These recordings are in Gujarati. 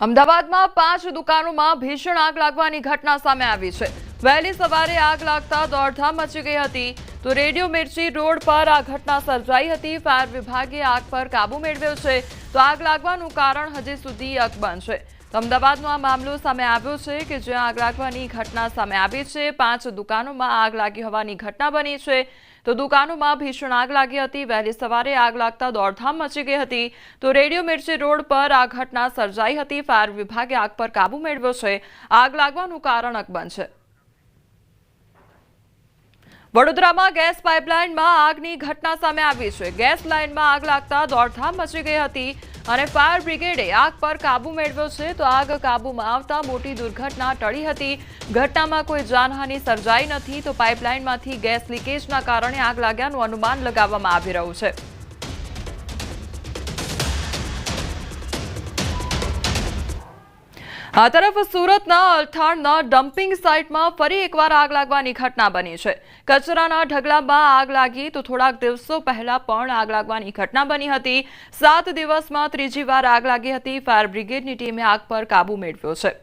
અમદાવાદમાં 5 દુકાનોમાં ભીષણ આગ લાગવાની ઘટના સામે આવી છે। વહેલી સવારે આગ લાગતા દોડધામ મચી ગઈ હતી। તો રેડિયો મિર્ચી રોડ પર આ ઘટના સર્જાઈ હતી। ફાયર વિભાગે આગ પર કાબુ મેળવ્યો છે। તો આગ લાગવાનું કારણ હજી સુધી અકબંધ છે। તો અમદાવાદનો આ મામલો સામે આવ્યો છે કે જ્યાં આગ લાગવાની ઘટના સામે આવી છે। 5 દુકાનોમાં આગ લાગી હોવાની ઘટના બની છે। તો દુકાનોમાં ભીષણ આગ લાગી હતી। વહેલી સવારે આગ લાગતા દોડધામ મચી ગઈ હતી। તો રેડિયો મિર્ચી રોડ પર આ ઘટના સર્જાઈ હતી। ફાયર વિભાગે આગ પર કાબુ મેળવ્યો છે। આગ લાગવાનું કારણ અકબંધ છે। વડોદરામાં ગેસ પાઇપલાઇનમાં આગની ઘટના સામે આવી છે। ગેસ લાઇનમાં આગ લાગતા દોડધામ મચી ગઈ હતી અને ફાયર બ્રિગેડે આગ પર કાબુ મેળવ્યો છે। તો આગ કાબુમાં આવતા મોટી દુર્ઘટના ટળી હતી। ઘટનામાં કોઈ જાનહાનિ સર્જાઈ નથી। તો પાઇપલાઇનમાંથી ગેસ લીકેજના કારણે આગ લાગ્યાનું અનુમાન લગાવવામાં આવી રહ્યું છે। આ તરફ સુરતના અલથાણના ડમ્પિંગ સાઇટમાં ફરી એકવાર આગ લાગવાની ઘટના બની છે। કચરાના ઢગલામાં આગ લાગી તો થોડાક દિવસો પહેલા પણ આગ લાગવાની ઘટના બની હતી। 7 દિવસમાં ત્રીજી વાર આગ લાગી હતી। ફાયર બ્રિગેડની ટીમે આગ પર કાબુ મેળવ્યો છે।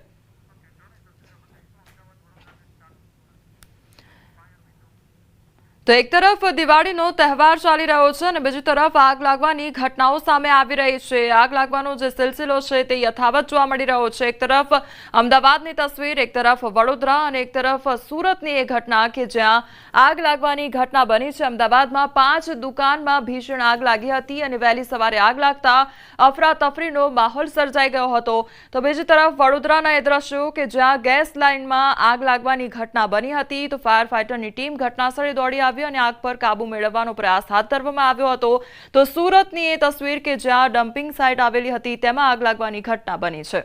તો એક તરફ દિવાળીનો તહેવાર ચાલી રહ્યો છે અને બીજી તરફ આગ લાગવાની ઘટનાઓ સામે આવી રહી છે। આગ લાગવાનો જે સિલસિલો છે તે યથાવત જોવા મળી રહ્યો છે। એક તરફ અમદાવાદની તસવીર, એક તરફ વડોદરા અને એક તરફ સુરતની એ ઘટના કે જ્યાં આગ લાગવાની ઘટના બની છે। અમદાવાદમાં 5 દુકાનમાં ભીષણ આગ લાગી હતી અને વહેલી સવારે આગ લાગતા અફરાતફરીનો માહોલ સર્જાઈ ગયો હતો। તો બીજી તરફ વડોદરાના એ દ્રશ્યો કે જ્યાં ગેસ લાઇનમાં આગ લાગવાની ઘટના બની હતી। તો ફાયર ફાઇટરની ટીમ ઘટનાસ્થળે દોડી આવી અને આગ પર કાબુ મેળવવાનો પ્રયાસ હાથ ધરવામાં આવ્યો હતો। તો સુરતની એ તસવીર કે જ્યાં ડમ્પિંગ સાઇટ આવેલી હતી તેમાં આગ લાગવાની ઘટના બની છે।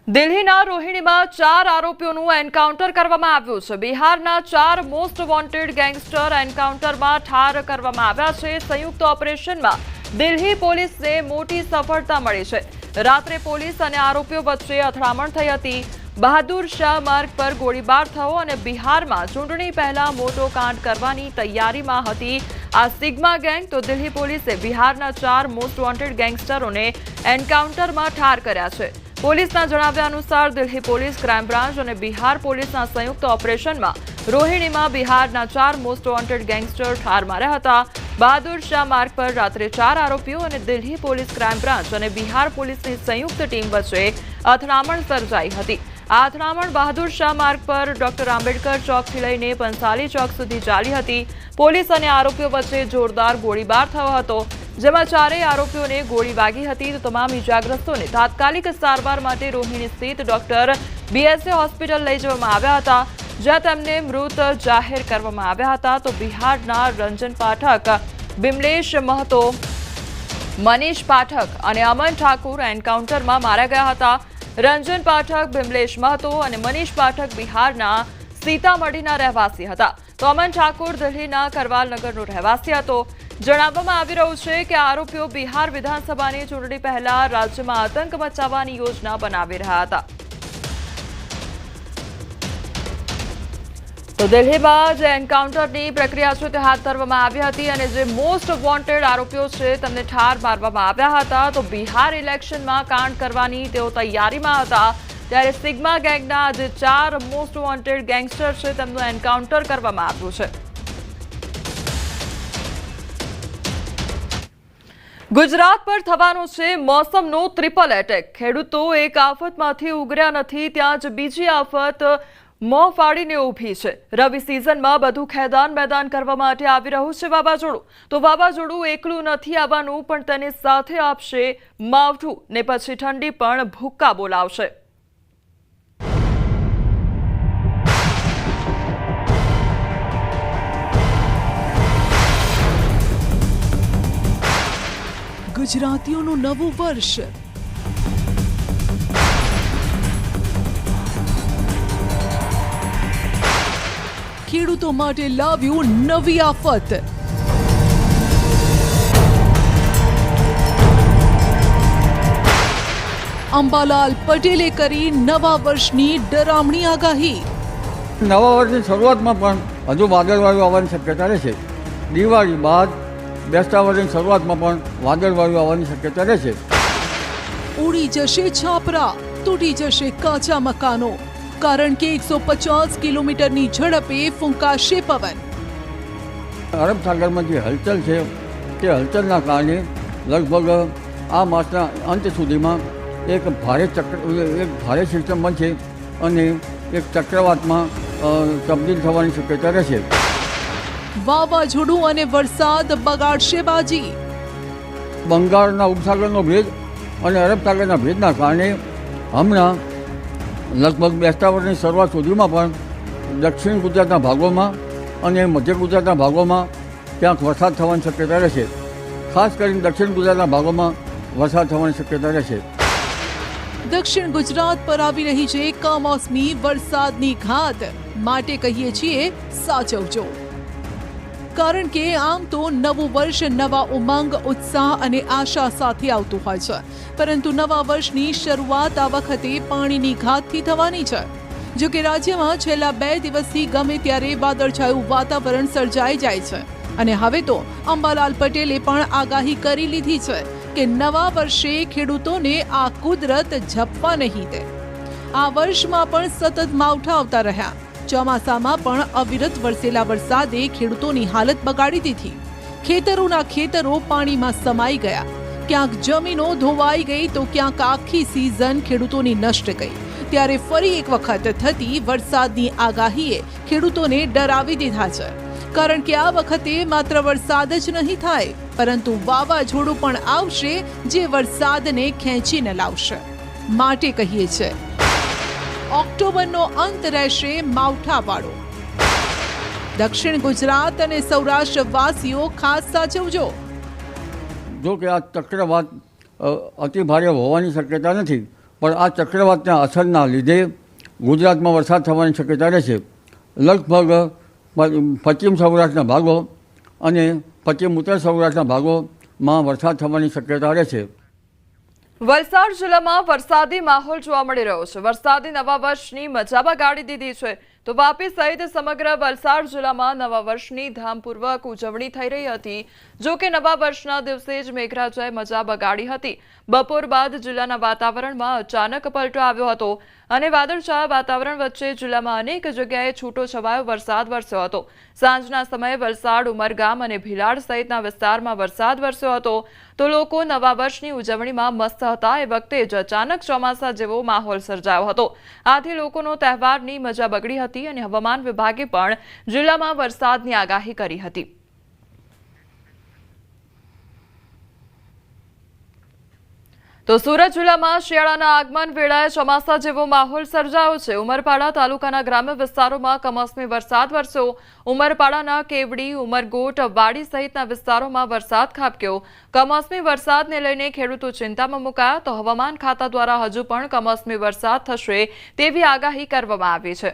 દિલ્હીના રોહિણીમાં 4 આરોપીઓનું એન્કાઉન્ટર કરવામાં આવ્યું છે। બિહારના 4 મોસ્ટ વોન્ટેડ ગેંગસ્ટર એન્કાઉન્ટરમાં ઠાર કરવામાં આવ્યા છે। સંયુક્ત ઓપરેશનમાં દિલ્હી પોલીસને મોટી સફળતા મળી છે। રાત્રે પોલીસ અને આરોપીઓ વચ્ચે અથડામણ થઈ હતી। બહાદુર શાહ માર્ગ પર ગોળીબાર થયો અને બિહારમાં ચૂંટણી પહેલા મોટો કાંડ કરવાની તૈયારીમાં હતી આ સિગ્મા ગેંગ। તો દિલ્હી પોલીસે બિહારના 4 મોસ્ટ વોન્ટેડ ગેંગસ્ટરોને એન્કાઉન્ટરમાં ઠાર કર્યા છે। પોલીસના જણાવ્યા અનુસાર દિલ્હી પોલીસ, ક્રાઇમ બ્રાન્ચ અને બિહાર પોલીસના સંયુક્ત ઓપરેશનમાં રોહિણીમાં બિહારના 4 મોસ્ટ વોન્ટેડ ગેંગસ્ટર ઠાર માર્યા હતા। બહાદુર શાહ માર્ગ પર રાત્રે 4 આરોપીઓ અને દિલ્હી પોલીસ, ક્રાઇમ બ્રાન્ચ અને બિહાર પોલીસની સંયુક્ત ટીમ વચ્ચે અથડામણ સર્જાઈ હતી। આ અથડામણ બહાદુર શાહ માર્ગ પર ડોક્ટર આંબેડકર ચોકથી લઈને પંસાલી ચોક સુધી ચાલી હતી। પોલીસ અને આરોપીઓ વચ્ચે જોરદાર ગોળીબાર થયો હતો જેમાં 4 આરોપીઓને ગોળી વાગી હતી। તો તમામ ઇજાગ્રસ્તોને તાત્કાલિક સારવાર માટે રોહિણી સ્થિત ડોક્ટર BSA હોસ્પિટલ લઈ જવામાં આવ્યા હતા જ્યાં તેમને મૃત જાહેર કરવામાં આવ્યા હતા। તો બિહારના રંજન પાઠક, બિમલેશ મહતો, મનીષ પાઠક અને અમન ઠાકુર એન્કાઉન્ટરમાં માર્યા ગયા હતા। રંજન પાઠક, બિમલેશ મહતો અને મનીષ પાઠક બિહારના સીતામઢીના રહેવાસી હતા। તો અમન ઠાકુર દિલ્હીના કરવાલનગરનો રહેવાસી હતો। જણાવવામાં આવી રહ્યું છે કે આરોપીઓ બિહાર વિધાનસભાની ચૂંટણી પહેલા રાજ્યમાં આતંક મચાવવાની યોજના બનાવી રહ્યા હતા। તો દિલ્હીમાં જે એન્કાઉન્ટરની પ્રક્રિયા છે તે હાથ ધરવામાં આવી હતી અને જે મોસ્ટ વોન્ટેડ આરોપીઓ છે તેમને ઠાર મારવામાં આવ્યા હતા। તો બિહાર ઇલેક્શનમાં કાંડ કરવાની તેઓ તૈયારીમાં હતા ત્યારે સિગ્મા ગેંગના જે 4 મોસ્ટ વોન્ટેડ ગેંગસ્ટર છે તેમનું એન્કાઉન્ટર કરવામાં આવ્યું છે। ગુજરાત પર થવાનો છે મોસમનો ટ્રિપલ એટેક। ખેડૂતો એક આફતમાંથી ઉગર્યા નથી ત્યાં જ બીજી આફત મોં ફાડીને ઊભી છે। રવિ સિઝનમાં બધું ખેદાન મેદાન કરવા માટે આવી રહ્યું છે વાવાઝોડું। તો વાવાઝોડું એકલું નથી આવવાનું પણ તેની સાથે આપશે માવઠું ને પછી ઠંડી પણ ભૂક્કા બોલાવશે। ગુજરાતીઓનું નવું વર્ષ ખેડૂતો માટે લાવ્યું નવી આફત। અંબાલાલ પટેલે કરી નવા વર્ષની ડરામણી આગાહી। નવા વર્ષની શરૂઆતમાં પણ હજુ વાદળવાળું આવવાની શક્યતા રહેશે। દિવાળી બાદ બેસતા વર્ષની શરૂઆતમાં પણ વાદળવાયુ આવવાની શક્યતા રહેશે. ઉડી જશે છાપરા, તૂટી જશે કાચા મકાનો, કારણ કે 150 કિલોમીટરની ઝડપે ફૂંકાશે પવન. અરબ સાગરમાં જે હલચલ છે તે હલચલના કારણે લગભગ આ માસના અંત સુધીમાં એક ભારે સિસ્ટમ બનશે અને એક ચક્રવાતમાં તબદીલ થવાની શક્યતા રહેશે. વાવાઝોડું અને વરસાદ બગાડશે બાજી. બંગાળના ઉપસાગરનો ભેજ અને અરબ સાગરના ભેજના કારણે હમણાં લગભગ બેસતા વર્ષની શરૂઆત સુધીમાં પણ દક્ષિણ ગુજરાતના ભાગોમાં અને મધ્ય ગુજરાતના ભાગોમાં ક્યાંક વરસાદ થવાની શક્યતા રહેશે. ખાસ કરીને દક્ષિણ ગુજરાતના ભાગોમાં વરસાદ થવાની શક્યતા રહેશે. દક્ષિણ ગુજરાત પર આવી રહી છે કમોસમી વરસાદની ઘાત, માટે કહીએ છીએ સાચવજો. કારણ કે આમ તો નવું વર્ષ નવા ઉમંગ, ઉત્સાહ અને આશા સાથે આવતું હોય છે, પરંતુ નવા વર્ષની શરૂઆત આ વખતે પાણીની ઘાતથી થવાની છે. જો કે રાજ્યમાં છેલ્લા 2 દિવસથી ગમે ત્યારે વાદળછાયું વાતાવરણ સર્જાઈ જાય છે અને હવે તો અંબાલાલ પટેલે પણ આગાહી કરી લીધી છે કે નવા વર્ષે ખેડૂતોને આ કુદરત ઝપવા નહીં દે. આ વર્ષમાં પણ સતત માવઠા આવતા રહ્યા. ચોમાસામાં પણ અવિરત વરસેલા વરસાદે ખેડૂતોની હાલત બગાડી દીધી. ખેતરોના ખેતરો પાણીમાં સમાઈ ગયા, ક્યાંક જમીનો ધોવાઈ ગઈ તો ક્યાંક આખી સિઝન ખેડૂતોની નષ્ટ ગઈ. ત્યારે ફરી એક વખત થતી વરસાદની આગાહીએ ખેડૂતોને ડરાવી દીધા છે. કારણ કે આ વખતે માત્ર વરસાદ જ નહીં થાય, પરંતુ વાવાઝોડું પણ આવશે જે વરસાદને ખેંચીને લાવશે. માટે કહીએ છે ઓક્ટોબરનો અંત રહેશે માવઠાવાળો. દક્ષિણ ગુજરાત અને સૌરાષ્ટ્ર વાસીઓ ખાસ સાચવજો. જો કે આ ચક્રવાત અતિ ભારે હોવાની શક્યતા નથી, પણ આ ચક્રવાતના અસરના લીધે ગુજરાતમાં વરસાદ થવાની શક્યતા રહેશે. લગભગ પશ્ચિમ સૌરાષ્ટ્રના ભાગો અને પશ્ચિમ ઉત્તર સૌરાષ્ટ્રના ભાગોમાં વરસાદ થવાની શક્યતા રહેશે. વલસાડ જિલ્લામાં વરસાદી માહોલ જોવા મળી રહ્યો છે. વરસાદી નવા વર્ષની મજા બગાડી દીધી છે તો વાપી સહિત સમગ્ર વલસાડ જિલ્લામાં નવા વર્ષની ધામપૂર્વક ઉજવણી થઈ રહી હતી. જો કે નવા વર્ષના દિવસે જ મેઘરાજાએ મજા બગાડી હતી. બપોર બાદ જિલ્લાના વાતાવરણમાં અચાનક પલટો આવ્યો હતો અને વાદળછાયા વાતાવરણ વચ્ચે જિલ્લામાં અનેક જગ્યાએ છૂટો છવાયો વરસાદ વરસ્યો હતો. સાંજના સમયે વલસાડ, ઉમરગામ અને ભીલાડ સહિતના વિસ્તારમાં વરસાદ વરસ્યો હતો તો લોકો નવા વર્ષની ઉજવણીમાં મસ્ત હતા. એ વખતે જ અચાનક ચોમાસા જેવો માહોલ સર્જાયો હતો. આથી લોકોનો તહેવારની મજા બગડી હતી અને હવામાન વિભાગે પણ જિલ્લામાં વરસાદની આગાહી કરી હતી. તો સુરત જિલ્લામાં શિયાળાના આગમન વેળાએ ચોમાસા જેવો માહોલ સર્જાયો છે. ઉમરપાડા તાલુકાના ગ્રામ્ય વિસ્તારોમાં કમોસમી વરસાદ વરસ્યો. ઉમરપાડાના કેવડી, ઉમરગોટ, વાડી સહિતના વિસ્તારોમાં વરસાદ ખાબક્યો. કમોસમી વરસાદને લઈને ખેડૂતો ચિંતામાં મુકાયા તો હવામાન ખાતા દ્વારા હજુ પણ કમોસમી વરસાદ થશે તેવી આગાહી કરવામાં આવી છે.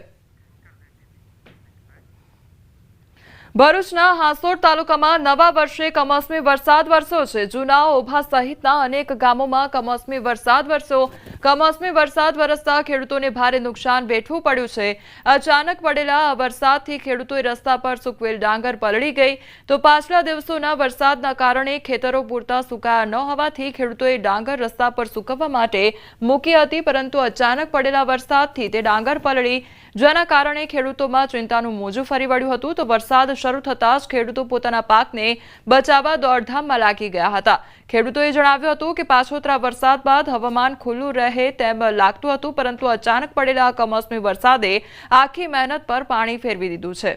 ભરૂચના હાંસોડ તાલુકામાં નવા વર્ષે કમોસમી વરસાદ વરસ્યો છે. જૂના, ઓભા સહિતના અનેક ગામોમાં કમોસમી વરસાદ વરસ્યો. કમોસમી વરસાદ વરસતા ખેડૂતોને ભારે નુકસાન વેઠવું પડ્યું છે. અચાનક પડેલા વરસાદથી ખેડૂતોએ રસ્તા પર સૂકવેલ ડાંગર પલળી ગઈ તો પાછલા દિવસોના વરસાદના કારણે ખેતરો પૂરતા સુકાયા ન હોવાથી ખેડૂતોએ ડાંગર રસ્તા પર સૂકવવા માટે મૂકી હતી, પરંતુ અચાનક પડેલા વરસાદથી તે ડાંગર પલળી, જેના કારણે ખેડૂતોમાં ચિંતાનું મોજું ફરી વળ્યું હતું. તો વરસાદ શરૂ થતાં જ ખેડૂતો પોતાના પાકને બચાવવા દોડધામમાં લાગી ગયા હતા. ખેડૂતોએ જણાવ્યું હતું કે પાછોતરા વરસાદ બાદ હવામાન ખુલ્લું રહે તેમ લાગતું હતું, પરંતુ અચાનક પડેલા કમોસમી વરસાદે આખી મહેનત પર પાણી ફેરવી દીધું છે.